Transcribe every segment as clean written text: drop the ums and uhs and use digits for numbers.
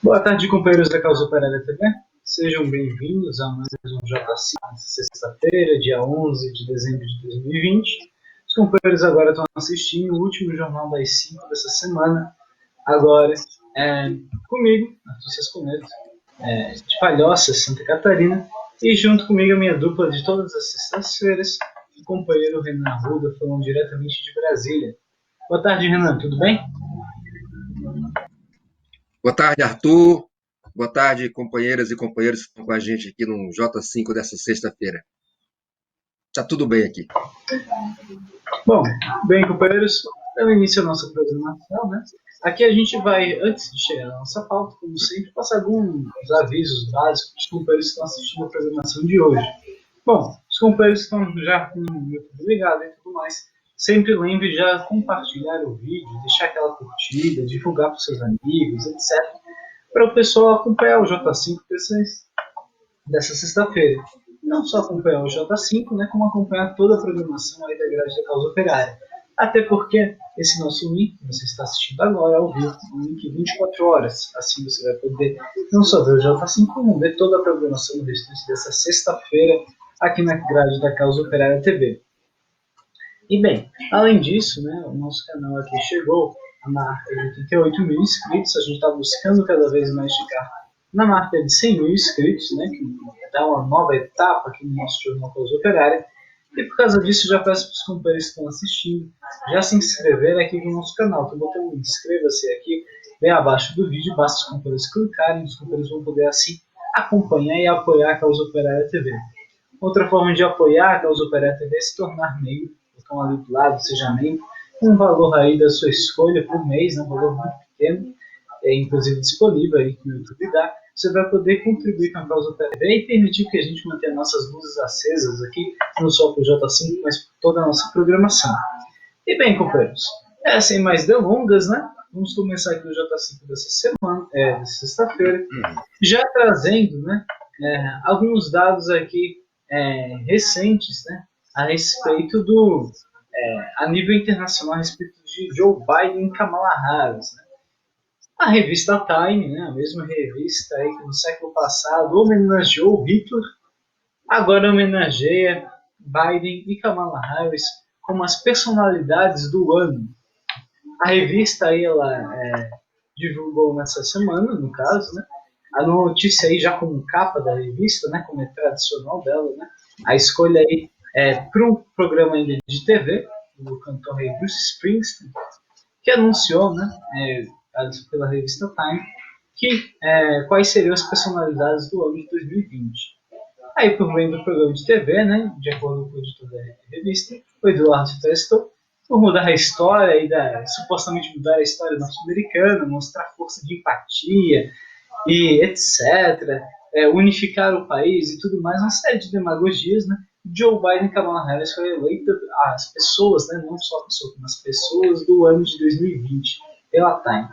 Boa tarde, companheiros da Causa Operária TV. Sejam bem-vindos a mais um J5 nesta sexta-feira, dia 11 de dezembro de 2020. Os companheiros agora estão assistindo o último Jornal das 5 dessa semana. Agora, comigo, Arthur Sesco Neto, de Palhoça, Santa Catarina, e junto comigo a minha dupla de todas as sextas-feiras, o companheiro Renan Arruda, falando diretamente de Brasília. Boa tarde, Renan, tudo bem? Boa tarde, Arthur. Boa tarde, companheiras e companheiros que estão com a gente aqui no J5 dessa sexta-feira. Tá tudo bem aqui. Bom, bem, companheiros, dando início à nossa programação, né? Aqui a gente vai, antes de chegar na nossa pauta, como sempre, passar alguns avisos básicos para os companheiros que estão assistindo a programação de hoje. Bom, os companheiros estão já com o YouTube ligado e tudo mais. Sempre lembre de já compartilhar o vídeo, deixar aquela curtida, divulgar para os seus amigos, etc. Para o pessoal acompanhar o J5 dessa sexta-feira. Não só acompanhar o J5, né, como acompanhar toda a programação aí da grade da Causa Operária. Até porque esse nosso link, que você está assistindo agora ao vivo, é um link 24 horas. Assim você vai poder não só ver o J5, como ver toda a programação do restante dessa sexta-feira aqui na grade da Causa Operária TV. E bem, além disso, né, o nosso canal aqui chegou a marca de 88 mil inscritos. A gente está buscando cada vez mais chegar na marca de 100 mil inscritos, né, que dá uma nova etapa aqui no nosso Jornal Causa Operária. E por causa disso, já peço para os companheiros que estão assistindo já se inscreverem aqui no nosso canal. Estou botando inscreva-se aqui bem abaixo do vídeo, basta os companheiros clicarem, os companheiros vão poder assim acompanhar e apoiar a Causa Operária TV. Outra forma de apoiar a Causa Operária TV é se tornar membro. Botão ali do lado, seja membro, um valor aí da sua escolha por mês, né, um valor muito pequeno, inclusive disponível aí que o YouTube dá. Você vai poder contribuir com a Causa Operária TV e permitir que a gente mantenha nossas luzes acesas aqui, não só para o J5, mas por toda a nossa programação. E bem, companheiros, sem mais delongas, né? Vamos começar aqui o J5 dessa semana, dessa sexta-feira, já trazendo, né, alguns dados aqui recentes, né, a respeito a nível internacional, a respeito de Joe Biden e Kamala Harris, né? A revista Time, né, a mesma revista aí que no século passado homenageou Hitler, agora homenageia Biden e Kamala Harris como as personalidades do ano. A revista aí, ela divulgou nessa semana, no caso, né, a notícia aí já como capa da revista, né, como é tradicional dela, né, a escolha aí para um programa ainda de TV, do cantor aí Bruce Springsteen, que anunciou, né, pela revista Time, que quais seriam as personalidades do ano de 2020. Aí, por meio do programa de TV, né, de acordo com o editor da revista, o Eduardo Testor, por mudar a história, supostamente mudar a história norte-americana, mostrar força de empatia e etc., unificar o país e tudo mais, uma série de demagogias, né? Joe Biden e Kamala Harris foi eleita as pessoas, né, não só a pessoa, mas as pessoas do ano de 2020 pela Time.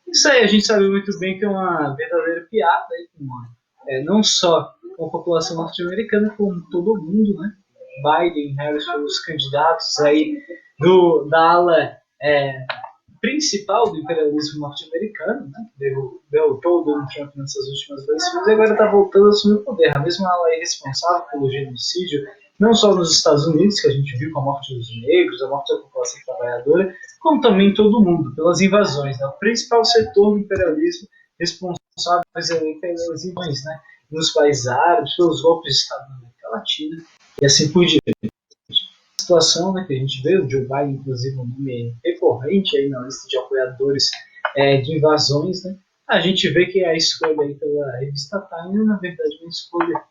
Isso aí a gente sabe muito bem que é uma verdadeira piada aí, não só com a população norte-americana, como todo mundo, né? Biden e Harris foram os candidatos aí da ala principal do imperialismo norte-americano, né, que derrotou o Donald Trump nessas últimas eleições e agora está voltando a assumir o poder. A mesma ala é responsável pelo genocídio, não só nos Estados Unidos, que a gente viu com a morte dos negros, a morte da população trabalhadora, como também em todo o mundo, pelas invasões. Né? O principal setor do imperialismo responsável pelas invasões, né, nos países árabes, pelos golpes de Estado na América Latina e assim por diante. Situação, né, que a gente vê, o Joe Biden, inclusive, um nome recorrente aí na lista de apoiadores de invasões, né, a gente vê que a escolha aí pela revista Time é, na verdade, uma escolha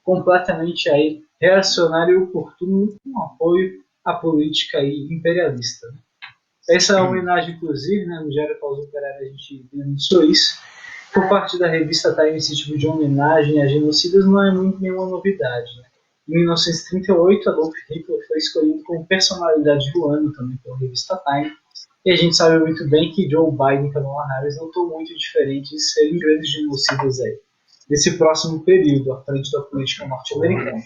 completamente aí reacionária e oportuna com apoio à política aí imperialista. Né. Essa homenagem, inclusive, né, no Diário Causa Operária a gente denunciou isso, por parte da revista Time, esse tipo de homenagem a genocidas não é muito nenhuma novidade. Né. Em 1938, Adolf Hitler foi escolhido como personalidade do ano também pela revista Time. E a gente sabe muito bem que Joe Biden e Kamala Harris não estão muito diferentes de serem grandes genocidas aí, nesse próximo período, à frente da política norte-americana.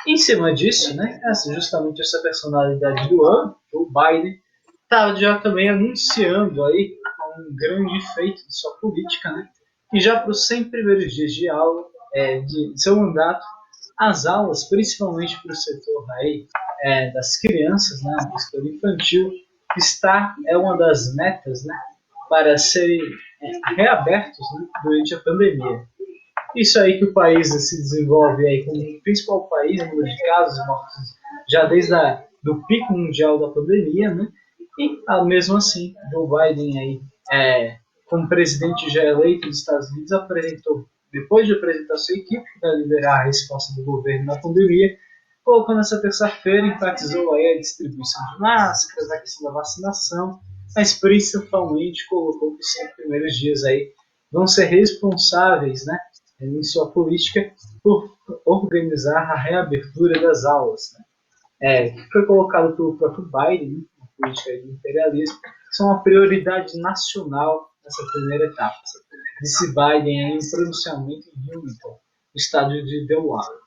Em cima disso, né, justamente essa personalidade do ano, Joe Biden, está já também anunciando aí um grande feito de sua política, né? E já para os 100 primeiros dias de aula, de seu mandato, as aulas, principalmente para o setor aí, das crianças, né, do setor infantil, é uma das metas, né, para serem reabertos, né, durante a pandemia. Isso aí que o país se desenvolve aí como o principal país em número de casos e mortos já desde do pico mundial da pandemia, né? E mesmo assim, Joe Biden aí, como presidente já eleito dos Estados Unidos, apresentou, depois de apresentar sua equipe para liderar a resposta do governo na pandemia, colocou nessa terça-feira, enfatizou aí a distribuição de máscaras, a questão da vacinação, mas principalmente colocou que os 100 primeiros dias aí vão ser responsáveis, né, em sua política por organizar a reabertura das aulas, né? Que foi colocado pelo próprio Biden, né, uma política de imperialismo, que são uma prioridade nacional nessa primeira etapa. Disse Biden em um pronunciamento em Wilmington, no estado de Delaware.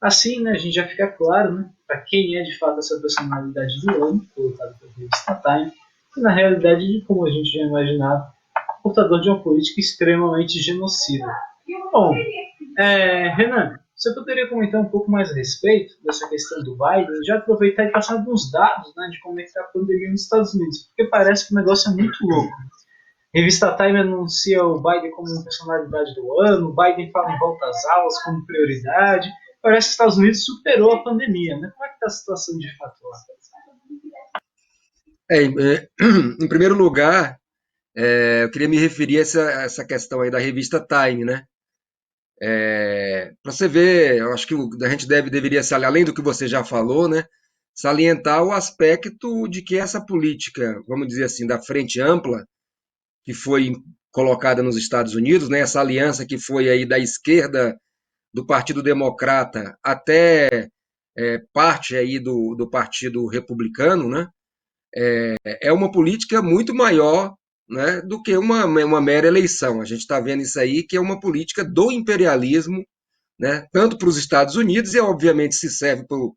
Assim, né, a gente já fica claro, né, para quem é de fato essa personalidade do ano, colocado pela revista Time, que na realidade, como a gente já imaginava, portador de uma política extremamente genocida. Bom, Renan, você poderia comentar um pouco mais a respeito dessa questão do Biden? Já aproveitar e passar alguns dados, né, de como é que está a pandemia nos Estados Unidos, porque parece que o negócio é muito louco. A revista Time anuncia o Biden como uma personalidade do ano, o Biden fala em volta às aulas como prioridade. Parece que os Estados Unidos superou a pandemia, né? Como é que está a situação de fato lá? Em primeiro lugar, eu queria me referir a essa questão aí da revista Time, né? Para você ver, eu acho que a gente deveria, além do que você já falou, né, salientar o aspecto de que essa política, vamos dizer assim, da frente ampla, que foi colocada nos Estados Unidos, né, essa aliança que foi aí da esquerda do Partido Democrata até parte aí do Partido Republicano, né, é uma política muito maior, né, do que uma mera eleição. A gente está vendo isso aí, que é uma política do imperialismo, né, tanto para os Estados Unidos, e obviamente se serve para o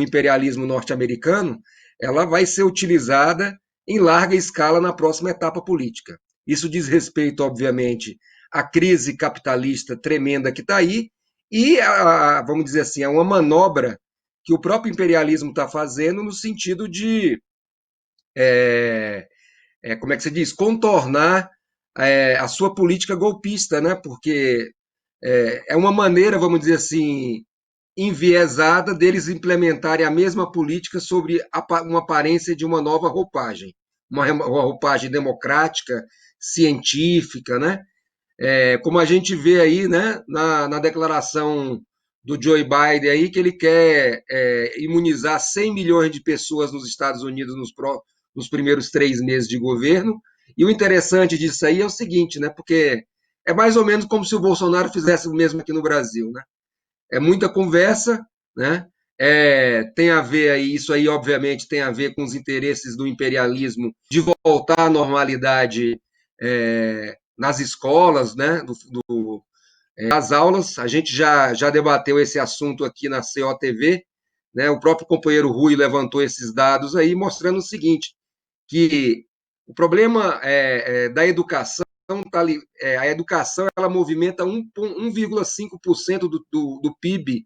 imperialismo norte-americano, ela vai ser utilizada em larga escala na próxima etapa política. Isso diz respeito, obviamente, à crise capitalista tremenda que está aí, e, vamos dizer assim, a uma manobra que o próprio imperialismo está fazendo no sentido de, como é que se diz, contornar a sua política golpista, né? Porque é uma maneira, vamos dizer assim, enviesada deles implementarem a mesma política sobre uma aparência de uma nova roupagem, uma roupagem democrática, científica, né? Como a gente vê aí, né, na declaração do Joe Biden aí, que ele quer imunizar 100 milhões de pessoas nos Estados Unidos nos primeiros 3 meses de governo. E o interessante disso aí é o seguinte, né, porque é mais ou menos como se o Bolsonaro fizesse o mesmo aqui no Brasil, né? É muita conversa, né? Tem a ver aí, isso aí obviamente tem a ver com os interesses do imperialismo de voltar à normalidade nas escolas, né? Das aulas. A gente já debateu esse assunto aqui na COTV, né? O próprio companheiro Rui levantou esses dados aí, mostrando o seguinte, que o problema da educação tá ali, a educação ela movimenta 1,5% do PIB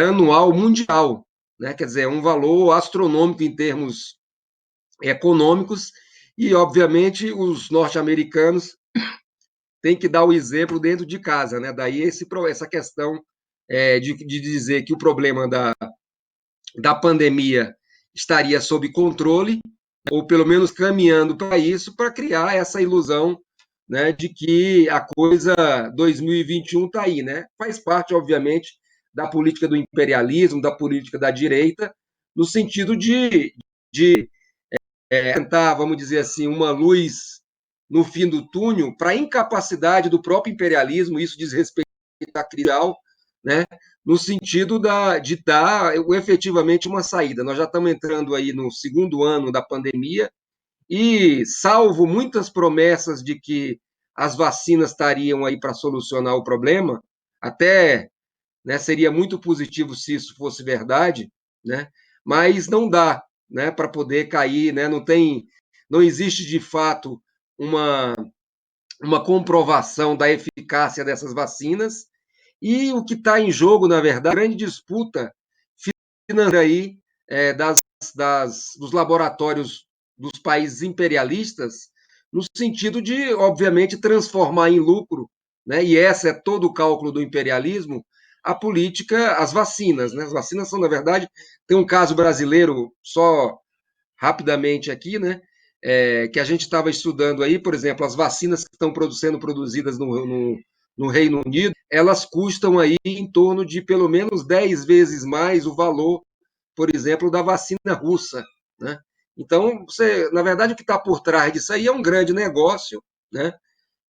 anual mundial, né? Quer dizer, é um valor astronômico em termos econômicos, e obviamente os norte-americanos têm que dar o exemplo dentro de casa, né? Daí essa questão de dizer que o problema da pandemia estaria sob controle, ou pelo menos caminhando para isso, para criar essa ilusão, né, de que a coisa 2021 está aí, né? Faz parte, obviamente, da política do imperialismo, da política da direita, no sentido de tentar, vamos dizer assim, uma luz no fim do túnel para a incapacidade do próprio imperialismo, isso diz respeito à crise, né? No sentido de dar efetivamente uma saída. Nós já estamos entrando aí no segundo ano da pandemia, e salvo muitas promessas de que as vacinas estariam aí para solucionar o problema, até, né, seria muito positivo se isso fosse verdade, né? Mas não dá, né, para poder cair, né? Não existe de fato uma, uma comprovação da eficácia dessas vacinas, e o que está em jogo, na verdade, é a grande disputa financeira aí, dos laboratórios dos países imperialistas, no sentido de, obviamente, transformar em lucro, né, e esse é todo o cálculo do imperialismo, a política, as vacinas. Né? As vacinas são, na verdade, tem um caso brasileiro, só rapidamente aqui, né, que a gente estava estudando aí, por exemplo, as vacinas que estão sendo produzidas no Reino Unido, elas custam aí em torno de pelo menos 10 vezes mais o valor, por exemplo, da vacina russa. Né? Então, na verdade, o que está por trás disso aí é um grande negócio, né?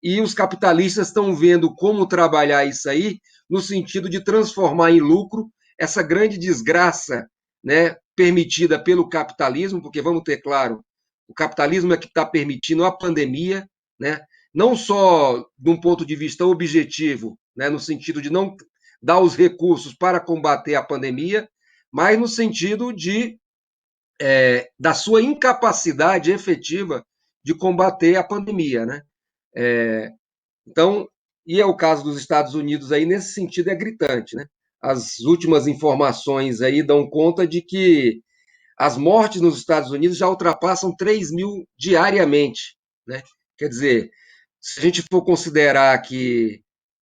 E os capitalistas estão vendo como trabalhar isso aí no sentido de transformar em lucro essa grande desgraça, né, permitida pelo capitalismo, porque vamos ter claro, o capitalismo é que está permitindo a pandemia, né, não só de um ponto de vista objetivo, né, no sentido de não dar os recursos para combater a pandemia, mas no sentido da sua incapacidade efetiva de combater a pandemia, né? É, então, e é o caso dos Estados Unidos aí, nesse sentido, é gritante, né? As últimas informações aí dão conta de que as mortes nos Estados Unidos já ultrapassam 3 mil diariamente, né? Quer dizer, se a gente for considerar que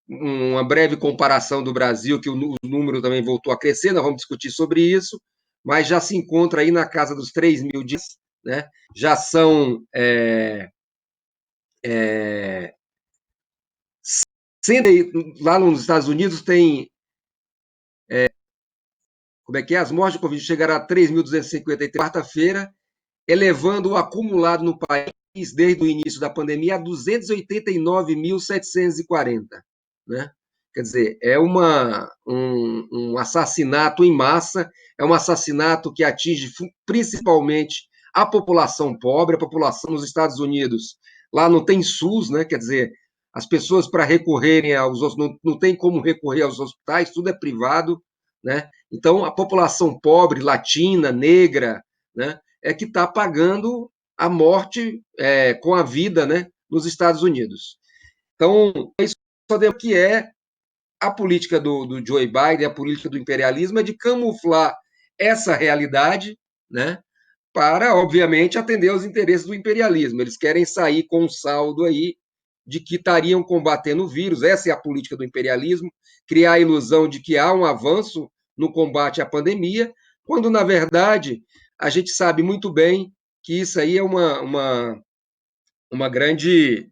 uma breve comparação do Brasil, que o número também voltou a crescer, nós vamos discutir sobre isso, mas já se encontra aí na casa dos 3 mil dias, né? Já são lá nos Estados Unidos tem, como é que é? As mortes de Covid chegaram a 3.253 quarta-feira, elevando o acumulado no país desde o início da pandemia a 289.740, né? Quer dizer, é um assassinato em massa, é um assassinato que atinge principalmente a população pobre, a população nos Estados Unidos. Lá não tem SUS, né? Quer dizer, as pessoas para recorrerem não tem como recorrer aos hospitais, tudo é privado, né? Então, a população pobre, latina, negra, né, é que está pagando a morte com a vida, né, nos Estados Unidos. Então, isso só o que é a política do Joe Biden, a política do imperialismo, é de camuflar essa realidade, né, para, obviamente, atender aos interesses do imperialismo. Eles querem sair com um saldo aí de que estariam combatendo o vírus, essa é a política do imperialismo, criar a ilusão de que há um avanço no combate à pandemia, quando, na verdade, a gente sabe muito bem que isso aí é uma grande.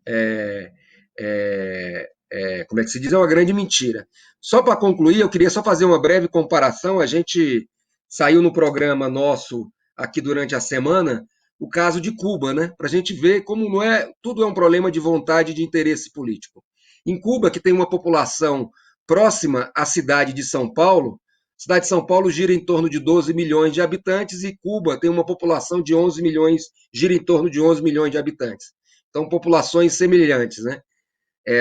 Como é que se diz? É uma grande mentira. Só para concluir, eu queria só fazer uma breve comparação. A gente saiu no programa nosso aqui durante a semana o caso de Cuba, né? Para a gente ver como não é tudo é um problema de vontade e de interesse político. Em Cuba, que tem uma população próxima à cidade de São Paulo, a cidade de São Paulo gira em torno de 12 milhões de habitantes e Cuba tem uma população de 11 milhões, gira em torno de 11 milhões de habitantes. Então, populações semelhantes, né?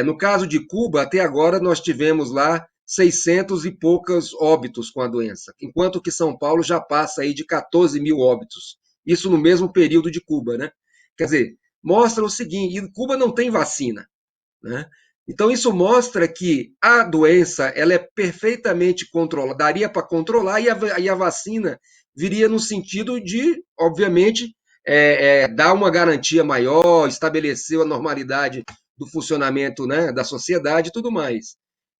No caso de Cuba, até agora nós tivemos lá 600 e poucos óbitos com a doença, enquanto que São Paulo já passa aí de 14 mil óbitos. Isso no mesmo período de Cuba, né? Quer dizer, mostra o seguinte, e Cuba não tem vacina, né? Então isso mostra que a doença ela é perfeitamente controlada, daria para controlar e a vacina viria no sentido de, obviamente, dar uma garantia maior, estabelecer a normalidade do funcionamento, né, da sociedade e tudo mais.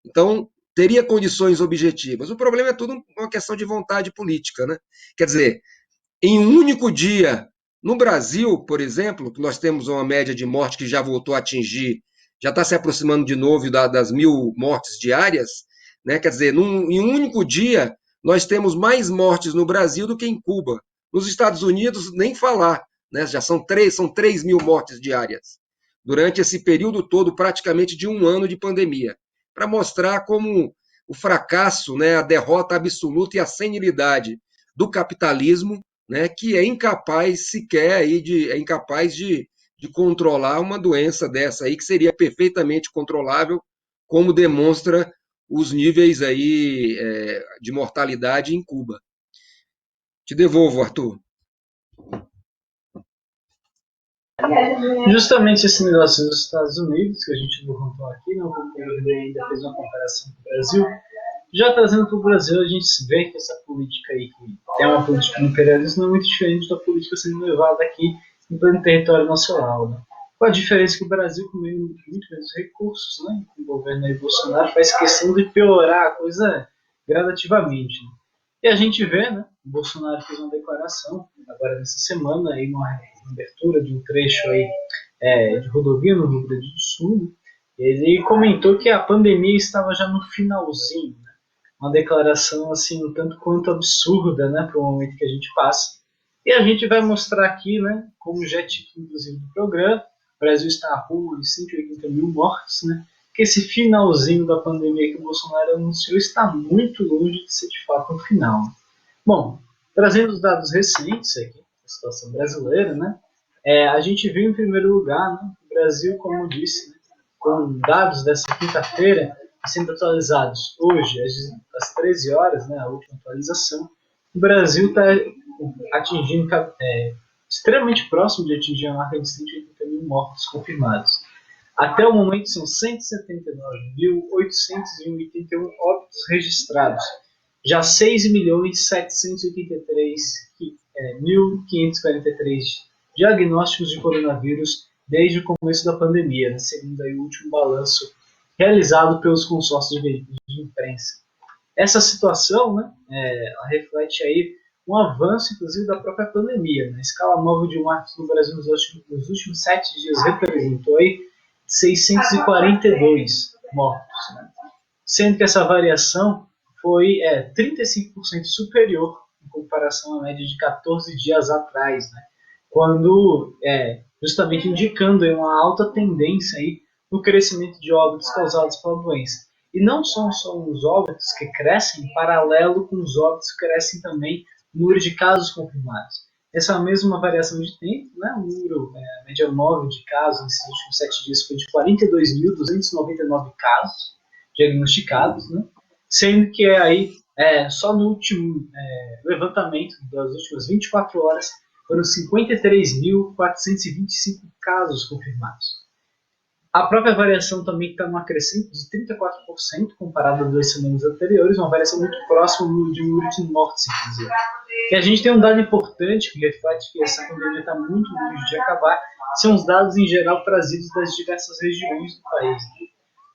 Então teria condições objetivas. O problema é tudo uma questão de vontade política, né? Quer dizer, em um único dia, no Brasil, por exemplo, que nós temos uma média de morte que já voltou a atingir, já está se aproximando de novo das 1.000 mortes diárias, né? Quer dizer, em um único dia, nós temos mais mortes no Brasil do que em Cuba. Nos Estados Unidos, nem falar, né? Já são 3 mil mortes diárias, durante esse período todo, praticamente de um ano de pandemia, para mostrar como o fracasso, né, a derrota absoluta e a senilidade do capitalismo, né, que é incapaz sequer aí é incapaz de controlar uma doença dessa aí que seria perfeitamente controlável, como demonstra os níveis aí de mortalidade em Cuba. Te devolvo, Arthur. Justamente esse negócio dos Estados Unidos, que a gente levantou aqui, não, como ainda fez uma comparação com o Brasil, já trazendo para o Brasil, a gente vê que essa política aí, que é uma política imperialista, não é muito diferente da política sendo levada aqui em pleno território nacional. Né? Com a diferença que o Brasil, com muito menos recursos, né, o governo aí Bolsonaro faz questão de piorar a coisa gradativamente. Né? E a gente vê, né, o Bolsonaro fez uma declaração, agora nessa semana, aí numa abertura de um trecho aí, de rodovia no Rio Grande do Sul, né? Ele comentou que a pandemia estava já no finalzinho, né? Uma declaração assim um tanto quanto absurda, né, para o momento que a gente passa. E a gente vai mostrar aqui, né, como já é título inclusive do programa, o Brasil está a rumo de 180 mil mortes, né, que esse finalzinho da pandemia que o Bolsonaro anunciou está muito longe de ser de fato um final. Bom, trazendo os dados recentes aqui, da situação brasileira, né, a gente viu em primeiro lugar, né, o Brasil, como eu disse, né, com dados dessa quinta-feira, sendo atualizados hoje, às 13 horas, né, a última atualização, o Brasil está atingindo, extremamente próximo de atingir a marca de 180 mil mortos confirmados. Até o momento são 179.881 óbitos registrados, já 6.783.543 diagnósticos de coronavírus desde o começo da pandemia, né, segundo aí o último balanço realizado pelos consórcios de veículos de imprensa. Essa situação, né, reflete aí um avanço, inclusive, da própria pandemia. Né? A escala móvel de mortes no Brasil nos últimos 7 dias representou aí 642 mortos, né? Sendo que essa variação foi 35% superior em comparação à média de 14 dias atrás, né? Quando justamente indicando aí uma alta tendência aí no crescimento de óbitos causados pela doença. E não são só os óbitos que crescem, em paralelo com os óbitos que crescem também o número de casos confirmados. Essa mesma variação de tempo, né, o número, a média móvel de casos nesses últimos 7 dias foi de 42.299 casos diagnosticados, né, sendo que aí, só no último levantamento das últimas 24 horas foram 53.425 casos confirmados. A própria variação também está numa crescente de 34% comparado a 2 semanas anteriores, uma variação muito próxima de número de mortes, inclusive. E a gente tem um dado importante que reflete que essa pandemia está muito longe de acabar, são os dados em geral trazidos das diversas regiões do país.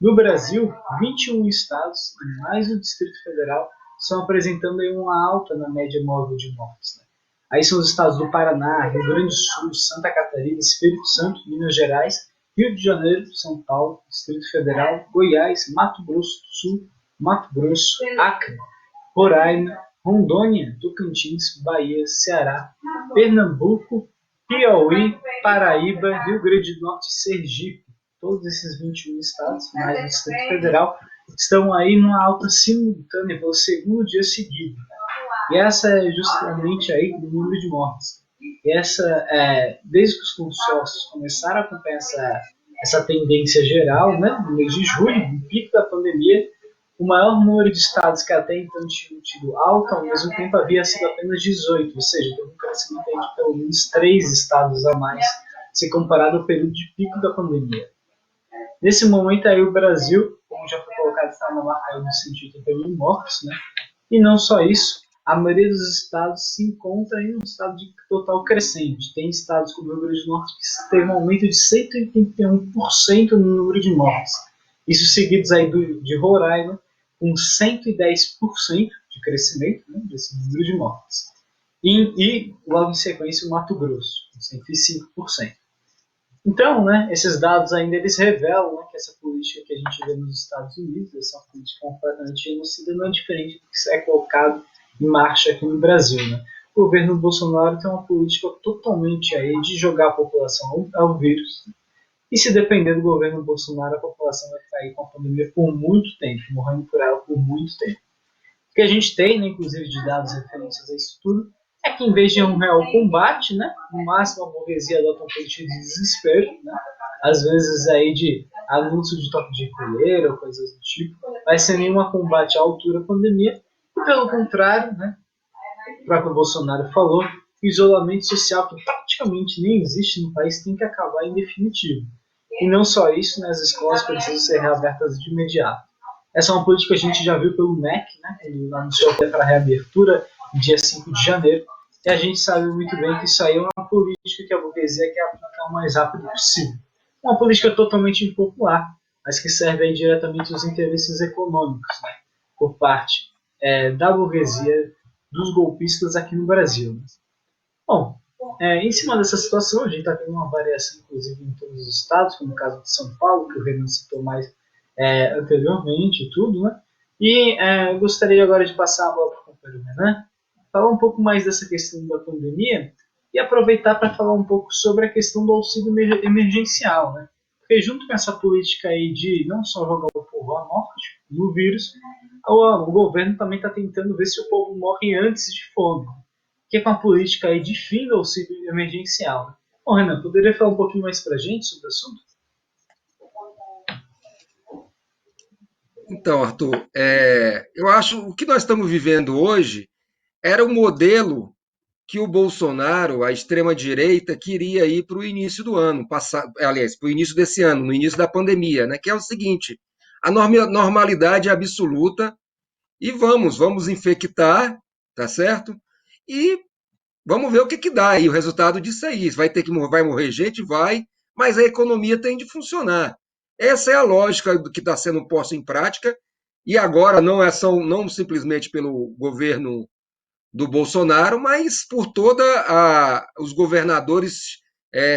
No Brasil, 21 estados, mais o Distrito Federal, estão apresentando aí uma alta na média móvel de mortes. Né? Aí são os estados do Paraná, Rio Grande do Sul, Santa Catarina, Espírito Santo, Minas Gerais, Rio de Janeiro, São Paulo, Distrito Federal, Goiás, Mato Grosso do Sul, Mato Grosso, Acre, Roraima, Rondônia, Tocantins, Bahia, Ceará, Pernambuco, Piauí, Paraíba, Rio Grande do Norte e Sergipe. Todos esses 21 estados, mais o Distrito Federal, estão aí numa alta simultânea pelo segundo dia seguido. E essa é justamente aí o número de mortes. E essa, desde que os consórcios começaram a acompanhar essa tendência geral, né, no mês de julho, no pico da pandemia, o maior número de estados que até então tinham tido alta, ao mesmo tempo havia sido apenas 18, ou seja, teve um crescimento de pelo menos 3 estados a mais, se comparado ao período de pico da pandemia. Nesse momento aí o Brasil, como já foi colocado, está na marca de 180 mil mortos, né? E não só isso, a maioria dos estados se encontra em um estado de total crescente. Tem estados como o Rio Grande do Norte que teve um aumento de 181% no número de mortes. Isso seguidos aí de Roraima, com 110% de crescimento, né, desse número de mortes. E logo em sequência o Mato Grosso, com 105%. Então, né, esses dados ainda eles revelam, né, que essa política que a gente vê nos Estados Unidos, essa política completamente genocida, não é diferente do que é colocado em marcha aqui no Brasil. Né? O governo Bolsonaro tem uma política totalmente aí de jogar a população ao vírus. E se depender do governo Bolsonaro, a população vai ficar aí com a pandemia por muito tempo, morrendo por ela por muito tempo. O que a gente tem, né, inclusive de dados referentes a isso tudo, é que em vez de um real combate, né, no máximo a burguesia adota um política de desespero, né, às vezes aí de anúncio de toque de recolher ou coisas do tipo, vai ser nenhuma combate à altura da pandemia, e pelo contrário, né, o próprio Bolsonaro falou o isolamento social, que praticamente nem existe no país, tem que acabar em definitivo. E não só isso, né, as escolas precisam ser reabertas de imediato. Essa é uma política que a gente já viu pelo MEC, né, ele anunciou até para reabertura dia 5 de janeiro, e a gente sabe muito bem que isso aí é uma política que a burguesia quer aplicar o mais rápido possível. Uma política totalmente impopular, mas que serve aí diretamente aos interesses econômicos, né, por parte da burguesia, dos golpistas aqui no Brasil. Né? Bom, em cima dessa situação, a gente está tendo uma variação, inclusive, em todos os estados, como o caso de São Paulo, que o Renan citou mais anteriormente e tudo, né? E eu gostaria agora de passar a bola para o companheiro Renan, falar um pouco mais dessa questão da pandemia e aproveitar para falar um pouco sobre a questão do auxílio emergencial, né? Porque junto com essa política aí de não só jogar o povo à morte no vírus, o governo também está tentando ver se o povo morre antes de fome, que é com a política aí de fim do auxílio emergencial. Né? Bom, Renan, poderia falar um pouquinho mais para a gente sobre o assunto? Então, Arthur, eu acho que o que nós estamos vivendo hoje era o modelo que o Bolsonaro, a extrema-direita, queria ir para o início do ano, aliás, para o início desse ano, no início da pandemia, né? Que é o seguinte: a normalidade absoluta e vamos infectar, tá certo? E vamos ver o que dá aí, o resultado disso aí. Vai morrer gente? Vai, mas a economia tem de funcionar. Essa é a lógica do que está sendo posto em prática, e agora não simplesmente pelo governo do Bolsonaro, mas por todos os governadores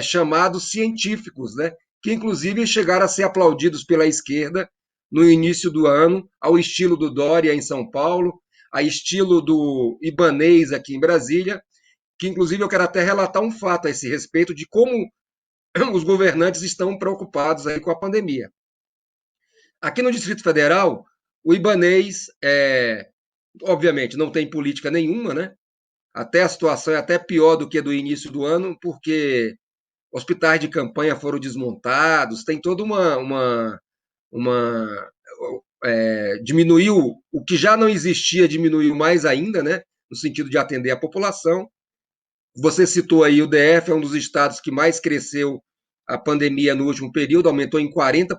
chamados científicos, né? Que inclusive chegaram a ser aplaudidos pela esquerda no início do ano, ao estilo do Dória em São Paulo, a estilo do Ibanez aqui em Brasília, que inclusive eu quero até relatar um fato a esse respeito de como os governantes estão preocupados aí com a pandemia. Aqui no Distrito Federal, o Ibanez, obviamente, não tem política nenhuma, né? Até a situação é até pior do que a do início do ano, porque hospitais de campanha foram desmontados, tem toda uma diminuiu o que já não existia, diminuiu mais ainda, né? No sentido de atender a população. Você citou aí o DF, é um dos estados que mais cresceu a pandemia no último período, aumentou em 40%,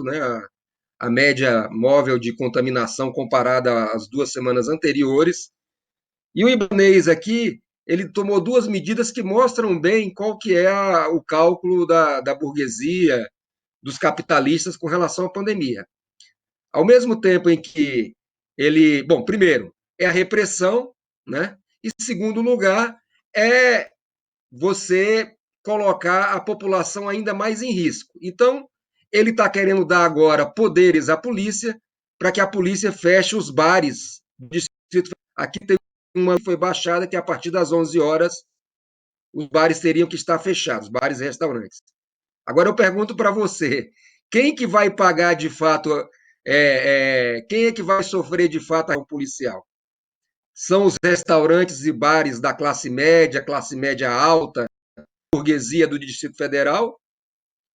né? A média móvel de contaminação comparada às 2 semanas anteriores. E o Ibanez aqui, ele tomou duas medidas que mostram bem qual que é o cálculo da burguesia, dos capitalistas com relação à pandemia. Ao mesmo tempo em que bom, primeiro, é a repressão, né? E segundo lugar, é você colocar a população ainda mais em risco. Então, ele está querendo dar agora poderes à polícia para que a polícia feche os bares. Aqui tem uma que foi baixada que a partir das 11 horas os bares teriam que estar fechados, bares e restaurantes. Agora eu pergunto para você, quem que vai pagar de fato, quem é que vai sofrer de fato a policial? São os restaurantes e bares da classe média alta, burguesia do Distrito Federal,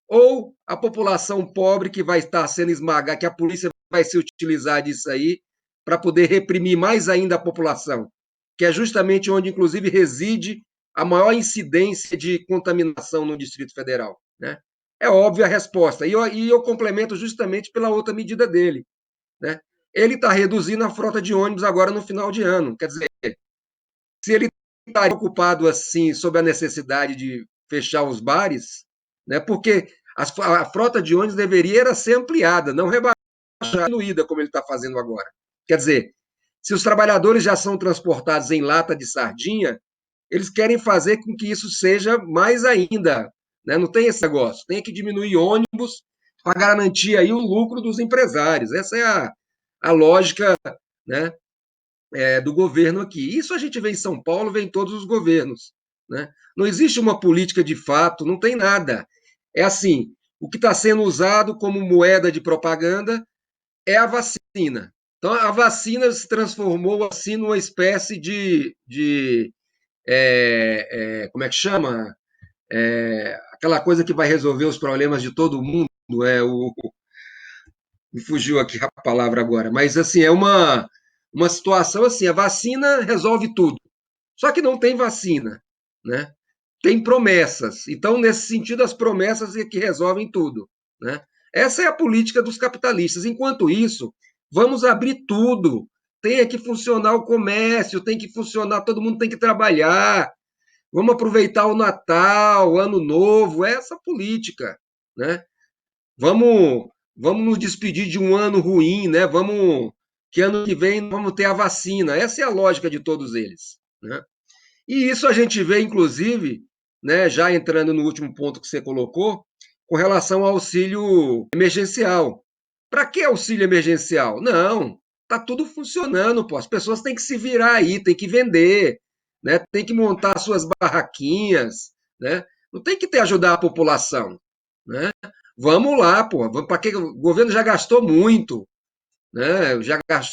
ou a população pobre que vai estar sendo esmagada, que a polícia vai se utilizar disso aí para poder reprimir mais ainda a população, que é justamente onde, inclusive, reside a maior incidência de contaminação no Distrito Federal. Né? É óbvia a resposta. E eu complemento justamente pela outra medida dele. Né? Ele está reduzindo a frota de ônibus agora no final de ano. Quer dizer, se ele está preocupado assim sobre a necessidade de fechar os bares, né, porque a frota de ônibus deveria ser ampliada, não rebaixada, diminuída, como ele está fazendo agora. Quer dizer, se os trabalhadores já são transportados em lata de sardinha, eles querem fazer com que isso seja mais ainda. Né? Não tem esse negócio. Tem que diminuir ônibus para garantir aí o lucro dos empresários. Essa é a lógica, né, do governo aqui. Isso a gente vê em São Paulo, vê em todos os governos. Né? Não existe uma política de fato, não tem nada. É assim, o que está sendo usado como moeda de propaganda é a vacina. Então, a vacina se transformou assim numa espécie como é que chama? Aquela coisa que vai resolver os problemas de todo mundo. Me fugiu aqui a palavra agora, mas assim, é uma situação assim, a vacina resolve tudo. Só que não tem vacina, né? Tem promessas. Então, nesse sentido, as promessas é que resolvem tudo, né? Essa é a política dos capitalistas. Enquanto isso, vamos abrir tudo. Tem que funcionar o comércio, tem que funcionar, todo mundo tem que trabalhar. Vamos aproveitar o Natal, o Ano Novo, é essa política, né? Vamos nos despedir de um ano ruim, né? Vamos que ano que vem vamos ter a vacina. Essa é a lógica de todos eles, né? E isso a gente vê, inclusive, né, já entrando no último ponto que você colocou, com relação ao auxílio emergencial. Para que auxílio emergencial? Não, tá tudo funcionando, pô. As pessoas têm que se virar aí, têm que vender, né? Tem que montar suas barraquinhas, né? Não tem que ter ajudar a população, né? Vamos lá, pô. Para que o governo já gastou muito, né?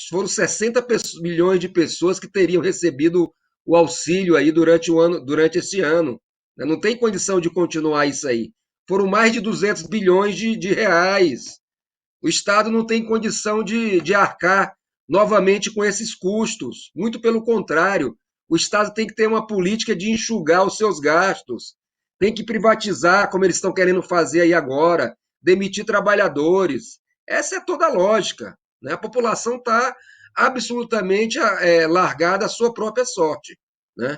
Foram 60 milhões de pessoas que teriam recebido o auxílio aí durante o ano, durante esse ano. Né? Não tem condição de continuar isso aí. Foram mais de 200 bilhões de reais. O Estado não tem condição de arcar novamente com esses custos. Muito pelo contrário, o Estado tem que ter uma política de enxugar os seus gastos. Tem que privatizar, como eles estão querendo fazer aí agora, demitir trabalhadores. Essa é toda a lógica. Né? A população está absolutamente largada à sua própria sorte. Né?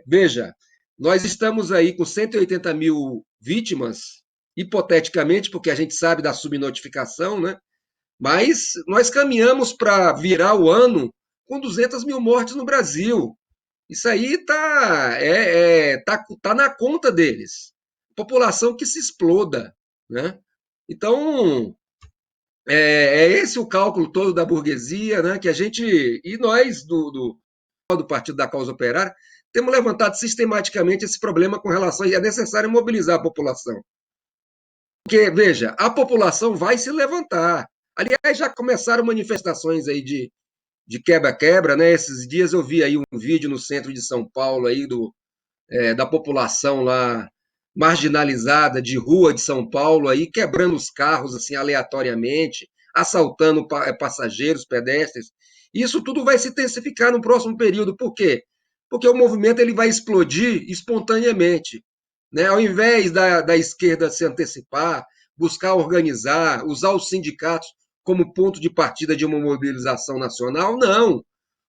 Veja, nós estamos aí com 180 mil vítimas hipoteticamente, porque a gente sabe da subnotificação, né? Mas nós caminhamos para virar o ano com 200 mil mortes no Brasil. Isso aí tá na conta deles. População que se exploda, né? Então, é esse o cálculo todo da burguesia, né? Que a gente, e nós do Partido da Causa Operária, temos levantado sistematicamente esse problema com relação a é necessário mobilizar a população. Porque, veja, a população vai se levantar. Aliás, já começaram manifestações aí de quebra-quebra, né? Esses dias eu vi aí um vídeo no centro de São Paulo aí da população lá marginalizada de rua de São Paulo aí quebrando os carros assim aleatoriamente, assaltando passageiros, pedestres. Isso tudo vai se intensificar no próximo período. Por quê? Porque o movimento ele vai explodir espontaneamente. Né? Ao invés da esquerda se antecipar, buscar organizar, usar os sindicatos como ponto de partida de uma mobilização nacional, não.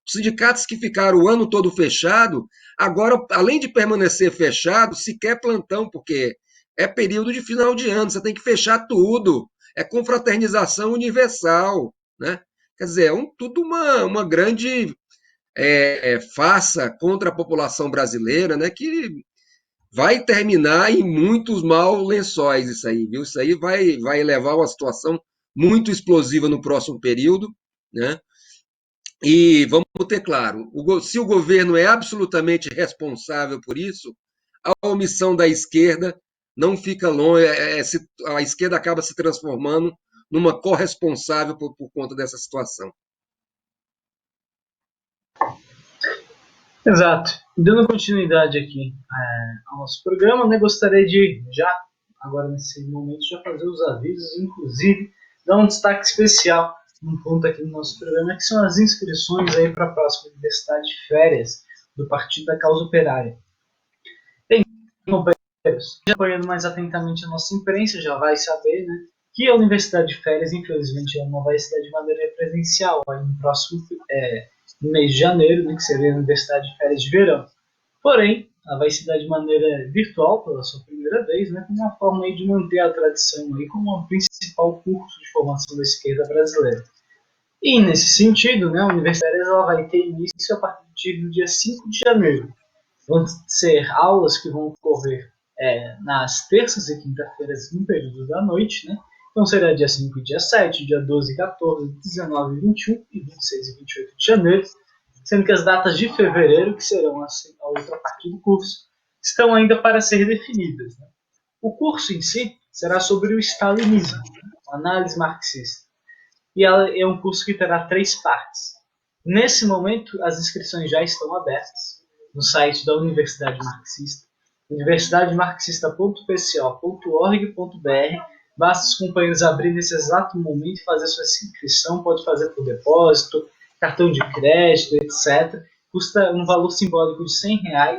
Os sindicatos que ficaram o ano todo fechado, agora, além de permanecer fechado, sequer plantão, porque é período de final de ano, você tem que fechar tudo. É confraternização universal. Né? Quer dizer, tudo uma grande farsa contra a população brasileira, né, que vai terminar em muitos maus lençóis isso aí, viu? Isso aí vai levar a uma situação muito explosiva no próximo período, né? E vamos ter claro, se o governo é absolutamente responsável por isso, a omissão da esquerda não fica longe, a esquerda acaba se transformando numa corresponsável por conta dessa situação. Exato. Dando continuidade aqui ao nosso programa, né, gostaria de já, agora nesse momento, já fazer os avisos, inclusive dar um destaque especial num ponto aqui no nosso programa, que são as inscrições aí para a próxima Universidade de Férias do Partido da Causa Operária. Bem, companheiros, acompanhando mais atentamente a nossa imprensa, já vai saber, né, que a Universidade de Férias, infelizmente, não vai ser de maneira presencial aí no próximo no mês de janeiro, né, que seria a Universidade de Férias de Verão. Porém, ela vai se dar de maneira virtual pela sua primeira vez, né, como uma forma aí de manter a tradição aí como o principal curso de formação da esquerda brasileira. E nesse sentido, né, a Universidade ela vai ter início a partir do dia 5 de janeiro. Vão ser aulas que vão ocorrer nas terças e quinta-feiras no período da noite, né? Então será dia 5 e dia 7, dia 12 e 14, 19 e 21 e 26 e 28 de janeiro, sendo que as datas de fevereiro, que serão a outra parte do curso, estão ainda para ser definidas. Né? O curso em si será sobre o stalinismo, a análise marxista, e ela é um curso que terá 3 partes. Nesse momento, as inscrições já estão abertas no site da Universidade Marxista, universidademarxista.pco.org.br. Basta os companheiros abrirem nesse exato momento e fazer sua inscrição, pode fazer por depósito, cartão de crédito, etc. custa um valor simbólico de R$ 100,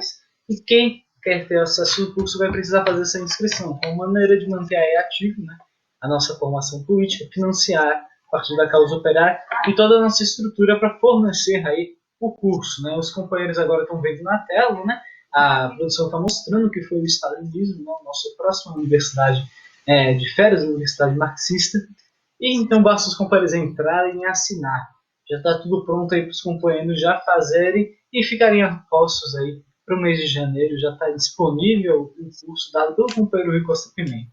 e quem quer ter acesso ao curso vai precisar fazer essa inscrição. É uma maneira de manter aí ativo, né, a nossa formação política, financiar a partir da causa operária e toda a nossa estrutura para fornecer aí o curso. Né. Os companheiros agora estão vendo na tela, né, a produção está mostrando que foi o stalinismo, né, nossa próxima universidade de férias, a Universidade Marxista, e então basta os companheiros entrarem e assinar. Já está tudo pronto aí para os companheiros já fazerem e ficarem a postos aí para o mês de janeiro. Já está disponível o curso dado pelo companheiro Rui Costa Pimenta.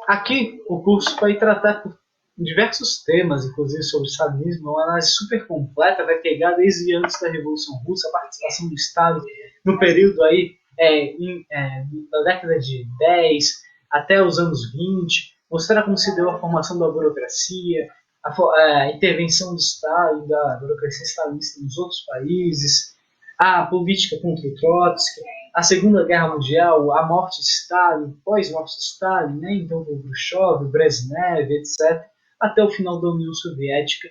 Aqui o curso vai tratar por diversos temas, inclusive sobre o stalinismo, uma análise super completa, vai pegar desde antes da Revolução Russa, a participação do Estado no período aí da década de 10 até os anos 20, mostrar como se deu a formação da burocracia, a intervenção do Estado e da burocracia stalinista nos outros países, a política contra o Trotsky, a Segunda Guerra Mundial, a morte de Stalin, pós-morte de Stalin, né? Então o Khrushchev, o Brezhnev, etc., até o final da União Soviética,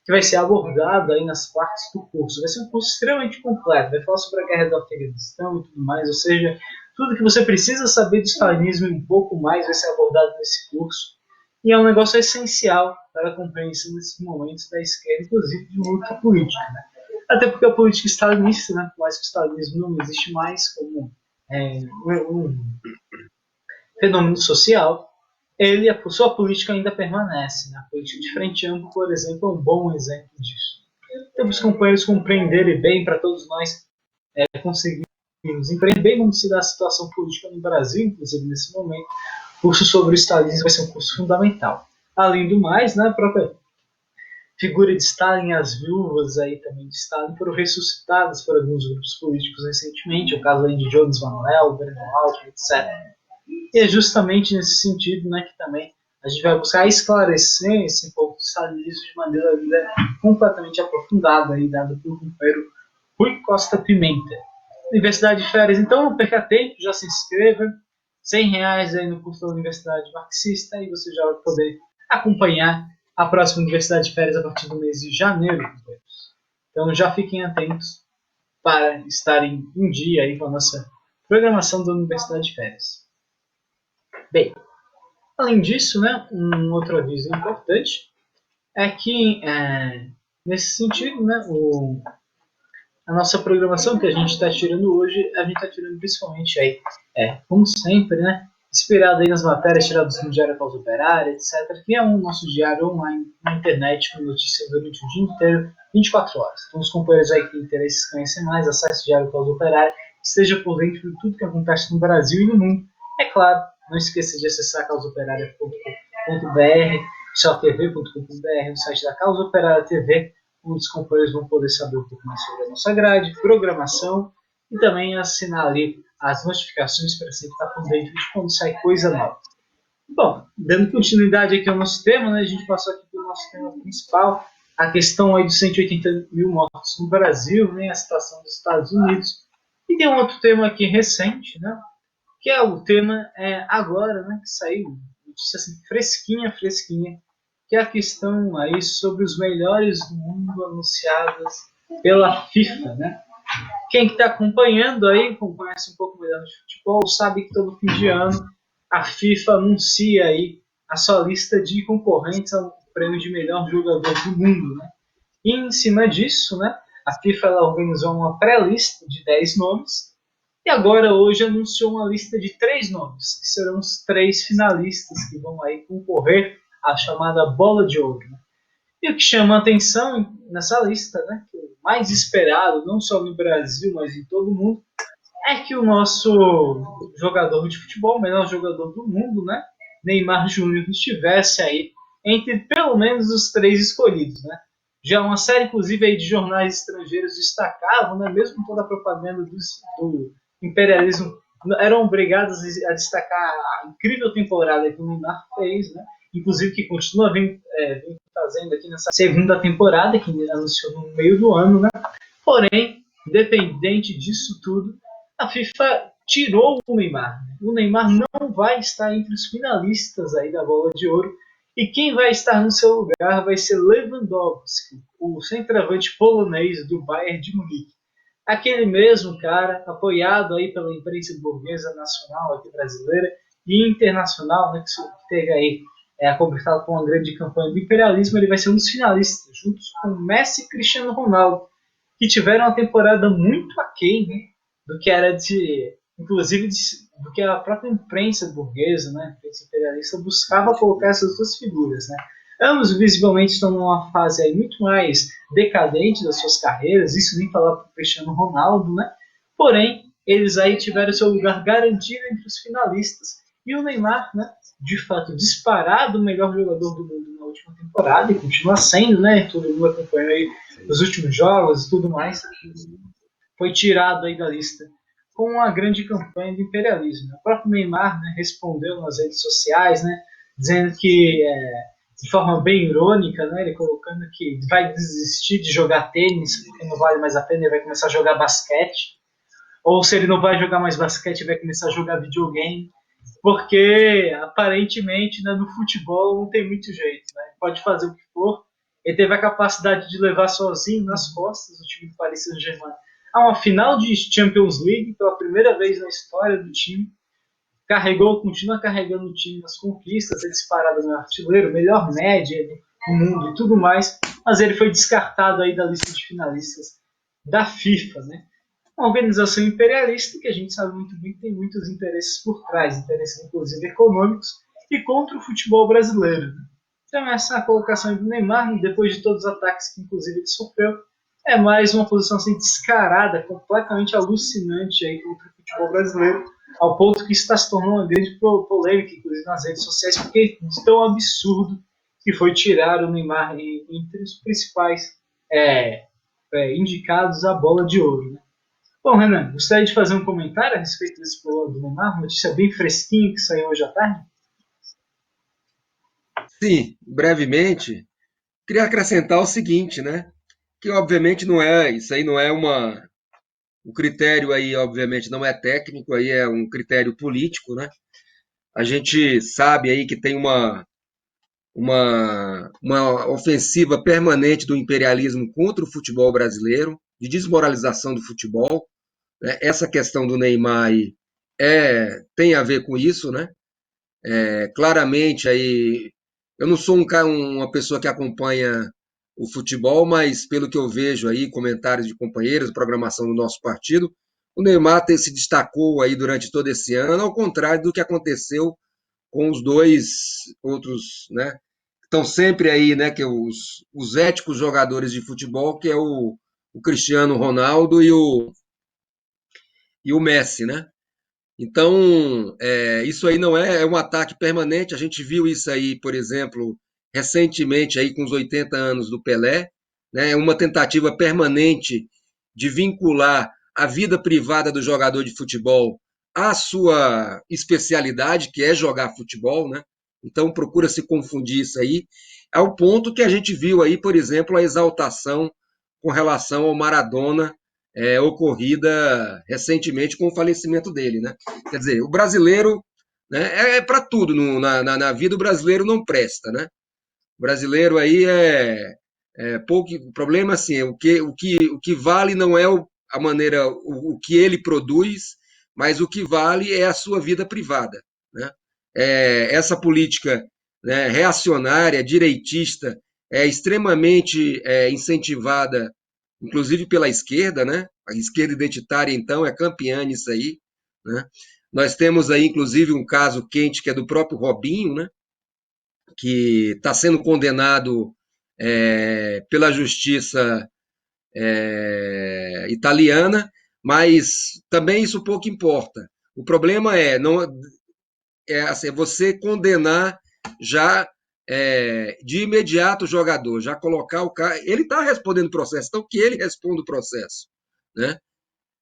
que vai ser abordado aí nas partes do curso. Vai ser um curso extremamente completo, vai falar sobre a guerra do Afeganistão e tudo mais, ou seja, tudo que você precisa saber do stalinismo e um pouco mais vai ser abordado nesse curso. E é um negócio essencial para a compreensão desses momentos da esquerda, inclusive de luta política. Né? Até porque a política stalinista, né, por mais que o stalinismo não existe mais como um fenômeno social, a sua política ainda permanece. Né? A política de frente ampla, por exemplo, é um bom exemplo disso. Temos companheiros compreenderem bem para todos nós conseguirmos empreender bem como se dá a situação política no Brasil, inclusive nesse momento. O curso sobre o stalinismo vai ser um curso fundamental. Além do mais, né, a própria figura de Stalin e as viúvas aí também de Stalin foram ressuscitadas por alguns grupos políticos recentemente, o caso aí de Jones Manuel, Breno Altman, etc. E é justamente nesse sentido, né, que também a gente vai buscar esclarecer esse pouco do stalinismo de maneira completamente aprofundada, aí, dado pelo companheiro Rui Costa Pimenta. Universidade de Férias, então não perca tempo, já se inscreva, R$ 100 aí no curso da Universidade Marxista, e você já vai poder acompanhar a próxima Universidade de Férias a partir do mês de janeiro. Então já fiquem atentos para estarem em dia aí com a nossa programação da Universidade de Férias. Bem, além disso, né, um outro aviso importante é que, nesse sentido, né, a nossa programação que a gente está tirando hoje, a gente está tirando principalmente aí, como sempre, né, inspirado aí nas matérias tiradas no Diário Causa Operária, etc., que é um nosso diário online na internet com notícias durante o dia inteiro, 24 horas. Então, os companheiros aí que têm interesse em conhecer mais, acesse o Diário Causa Operária, esteja por dentro de tudo que acontece no Brasil e no mundo. É claro, não esqueça de acessar causaoperária.com.br, ctv.com.br, no site da Causa Operária TV, onde os companheiros vão poder saber um pouco mais sobre a nossa grade, programação e também assinar ali as notificações para sempre estar por dentro de quando sai coisa nova. Bom, dando continuidade aqui ao nosso tema, né, a gente passou aqui pelo nosso tema principal, a questão aí dos 180 mil mortos no Brasil, né, a situação dos Estados Unidos. E tem um outro tema aqui recente, né, que é o tema agora, né, que saiu, notícia assim, fresquinha, que é a questão aí sobre os melhores do mundo anunciadas pela FIFA, né? Quem está acompanhando aí, conhece um pouco melhor de futebol, sabe que todo fim de ano a FIFA anuncia aí a sua lista de concorrentes ao prêmio de melhor jogador do mundo, né? E em cima disso, né, a FIFA ela organizou uma pré-lista de 10 nomes e agora hoje anunciou uma lista de 3 nomes, que serão os 3 finalistas que vão aí concorrer à chamada Bola de Ouro. Né? E o que chama a atenção nessa lista, né, que é o mais esperado, não só no Brasil, mas em todo o mundo, é que o nosso jogador de futebol, o melhor jogador do mundo, né, Neymar Júnior, estivesse aí entre pelo menos os 3 escolhidos. Né? Já uma série, inclusive, aí de jornais estrangeiros destacavam, né, mesmo com toda a propaganda do imperialismo, eram obrigados a destacar a incrível temporada que o Neymar fez, né? Inclusive que continua vem fazendo aqui nessa segunda temporada, que anunciou no meio do ano, né? Porém, independente disso tudo, a FIFA tirou o Neymar. O Neymar não vai estar entre os finalistas aí da Bola de Ouro, e quem vai estar no seu lugar vai ser Lewandowski, o centroavante polonês do Bayern de Munique. Aquele mesmo cara, apoiado aí pela imprensa burguesa nacional aqui brasileira e internacional, né, que teve aí acobertado com uma grande campanha do imperialismo, ele vai ser um dos finalistas, juntos com Messi e Cristiano Ronaldo, que tiveram uma temporada muito aquém, né, do que era de, inclusive do que a própria imprensa burguesa, né, a imprensa imperialista buscava colocar essas duas figuras, né. Ambos visivelmente estão numa fase aí muito mais decadente das suas carreiras, isso nem falar para o Cristiano Ronaldo, né? Porém, eles aí tiveram seu lugar garantido entre os finalistas. E o Neymar, né? De fato, disparado o melhor jogador do mundo na última temporada e continua sendo, né? Todo mundo acompanhou aí os últimos jogos e tudo mais. Foi tirado aí da lista com uma grande campanha de imperialismo. O próprio Neymar, né, respondeu nas redes sociais, né, dizendo que de forma bem irônica, né, ele colocando que vai desistir de jogar tênis porque não vale mais a pena, ele vai começar a jogar basquete, ou se ele não vai jogar mais basquete, vai começar a jogar videogame, porque aparentemente, né, no futebol não tem muito jeito, né, pode fazer o que for. Ele teve a capacidade de levar sozinho nas costas o time do Paris Saint-Germain a uma final de Champions League pela primeira vez na história do time. Continua carregando o time nas conquistas, é disparado no artilheiro, melhor média do mundo e tudo mais, mas ele foi descartado aí da lista de finalistas da FIFA, né? Uma organização imperialista que a gente sabe muito bem que tem muitos interesses por trás, interesses inclusive econômicos e contra o futebol brasileiro. Né? Então essa colocação do Neymar, depois de todos os ataques que inclusive ele sofreu, é mais uma posição assim, descarada, completamente alucinante aí contra o futebol brasileiro, ao ponto que isso está se tornando uma grande polêmica, inclusive nas redes sociais, porque é tão absurdo que foi tirar o Neymar entre os principais indicados à bola de ouro. Né? Bom, Renan, gostaria de fazer um comentário a respeito desse problema do Neymar, notícia bem fresquinha que saiu hoje à tarde. Sim, brevemente, queria acrescentar o seguinte, né? Que obviamente não é, isso aí não é o critério aí obviamente não é técnico, aí é um critério político, né? A gente sabe aí que tem uma ofensiva permanente do imperialismo contra o futebol brasileiro, de desmoralização do futebol, né? Essa questão do Neymar aí tem a ver com isso, né? Claramente aí, eu não sou uma pessoa que acompanha o futebol, mas pelo que eu vejo aí, comentários de companheiros, programação do nosso partido, o Neymar se destacou aí durante todo esse ano, ao contrário do que aconteceu com os dois outros, né? Estão sempre aí, né? Que os éticos jogadores de futebol, que é o Cristiano Ronaldo e o Messi, né? Então, isso aí não é um ataque permanente. A gente viu isso aí, por exemplo, recentemente aí com os 80 anos do Pelé, né? Uma tentativa permanente de vincular a vida privada do jogador de futebol à sua especialidade, que é jogar futebol, né? Então procura se confundir isso aí, ao ponto que a gente viu aí, por exemplo, a exaltação com relação ao Maradona ocorrida recentemente com o falecimento dele, né? Quer dizer, o brasileiro, né, para tudo na vida, o brasileiro não presta, né? O brasileiro aí pouco. O problema assim, o que vale não é a maneira, o que ele produz, mas o que vale é a sua vida privada, né? Essa política, né, reacionária, direitista, é extremamente incentivada, inclusive pela esquerda, né? A esquerda identitária, então, é campeã nisso aí, né? Nós temos aí, inclusive, um caso quente que é do próprio Robinho, né? Que está sendo condenado pela justiça italiana, mas também isso pouco importa. O problema não, assim, você condenar já de imediato o jogador, já colocar o cara. Ele está respondendo o processo, então que ele responda o processo, né?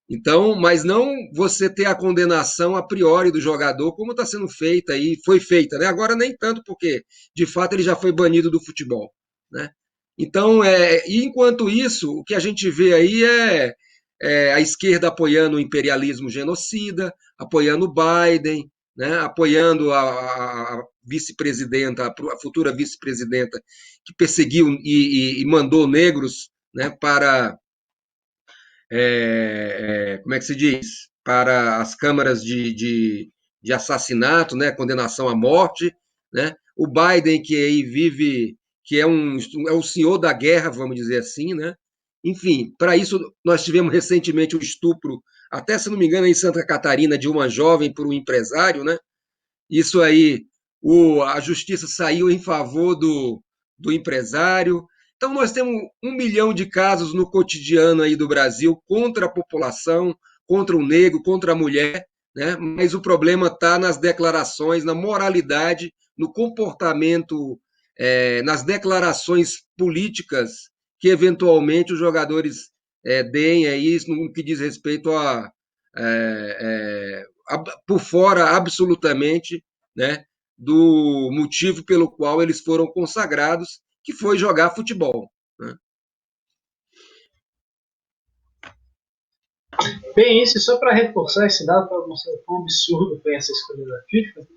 Então, mas não você ter a condenação a priori do jogador, como está sendo feita aí, foi feita, né? Agora nem tanto, porque de fato ele já foi banido do futebol, né? Então, e enquanto isso, o que a gente vê aí é a esquerda apoiando o imperialismo genocida, apoiando o Biden, né? Apoiando a vice-presidenta, a futura vice-presidenta, que perseguiu e mandou negros, né, para como é que se diz? Para as câmaras de assassinato, né? Condenação à morte, né? O Biden, que aí vive, que é o senhor da guerra, vamos dizer assim, né? Enfim, para isso nós tivemos recentemente um estupro, até se não me engano, em Santa Catarina, de uma jovem por um empresário, né? Isso aí, a justiça saiu em favor do empresário. Então, nós temos 1 milhão de casos no cotidiano aí do Brasil contra a população, contra o negro, contra a mulher, né? Mas o problema está nas declarações, na moralidade, no comportamento, nas declarações políticas que eventualmente os jogadores deem aí no que diz respeito por fora absolutamente, né, do motivo pelo qual eles foram consagrados, que foi jogar futebol. Né? Bem, isso só para reforçar esse dado, para mostrar o quão absurdo foi essa escolha da FIFA,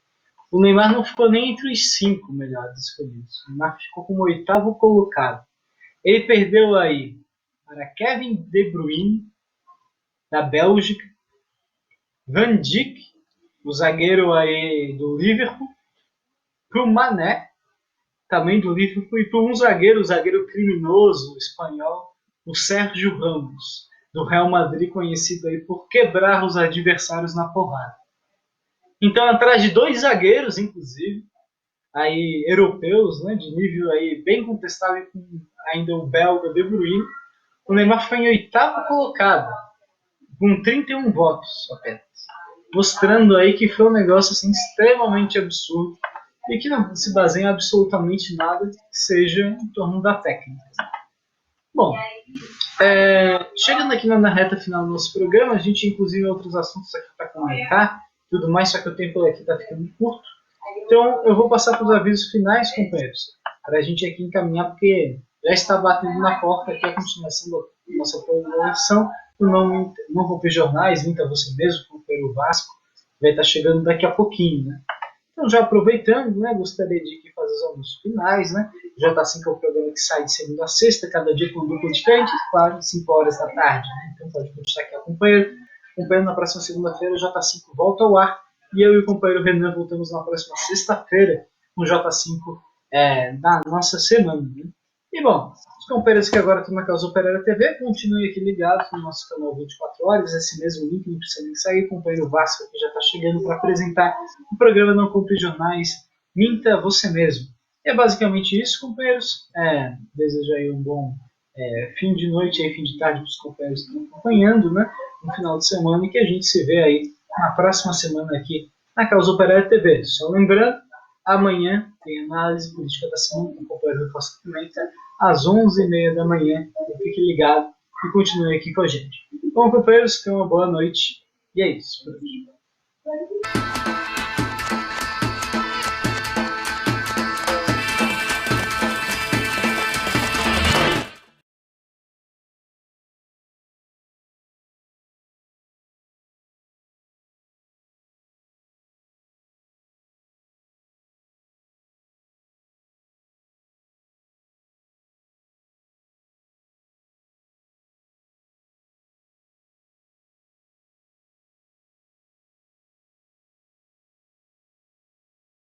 o Neymar não ficou nem entre os 5 melhores escolhidos. O Neymar ficou como 8º colocado. Ele perdeu aí para Kevin De Bruyne, da Bélgica, Van Dijk, o zagueiro aí do Liverpool, para o Mané, também do Liverpool, e para um zagueiro, o zagueiro criminoso espanhol, o Sérgio Ramos, do Real Madrid, conhecido aí por quebrar os adversários na porrada. Então, atrás de 2 zagueiros, inclusive, aí europeus, né, de nível aí bem contestável, com ainda o belga De Bruyne, o Neymar foi em 8º colocado, com 31 votos apenas, mostrando aí que foi um negócio assim, extremamente absurdo e que não se baseia em absolutamente nada que seja em torno da técnica. Bom, chegando aqui na reta final do nosso programa, a gente inclusive outros assuntos aqui para comentar, tudo mais, só que o tempo aqui está ficando curto. Então eu vou passar para os avisos finais, companheiros, para a gente aqui encaminhar, porque já está batendo na porta aqui a continuação da nossa programação. O Não Romper Jornais, Minta Você Mesmo, companheiro Vasco, vai estar chegando daqui a pouquinho, né? Então, já aproveitando, né, gostaria de fazer os anúncios finais, né? O J5 é o programa que sai de segunda a sexta, cada dia com um duplo diferente, claro, 5 horas da tarde, né? Então pode continuar aqui acompanhando. Acompanhando na próxima segunda-feira, o J5 volta ao ar. E eu e o companheiro Renan voltamos na próxima sexta-feira com o J5 da nossa semana. Né? E bom, os companheiros que agora estão na Causa Pereira TV, continuem aqui ligados no nosso canal 24 horas, esse mesmo link, não precisa nem sair. O companheiro Vasco aqui já está chegando para apresentar o programa Não Compre Jornais, Minta Você Mesmo. E é basicamente isso, companheiros. Desejo aí um bom fim de noite e fim de tarde para os companheiros que estão acompanhando, né? No final de semana, e que a gente se vê aí na próxima semana aqui na Causa Pereira TV. Só lembrando, amanhã tem análise política da semana com o companheiro Costa Pimenta, às 11h30 da manhã. Então fique ligado e continue aqui com a gente. Bom, companheiros, tenham uma boa noite. E é isso por hoje.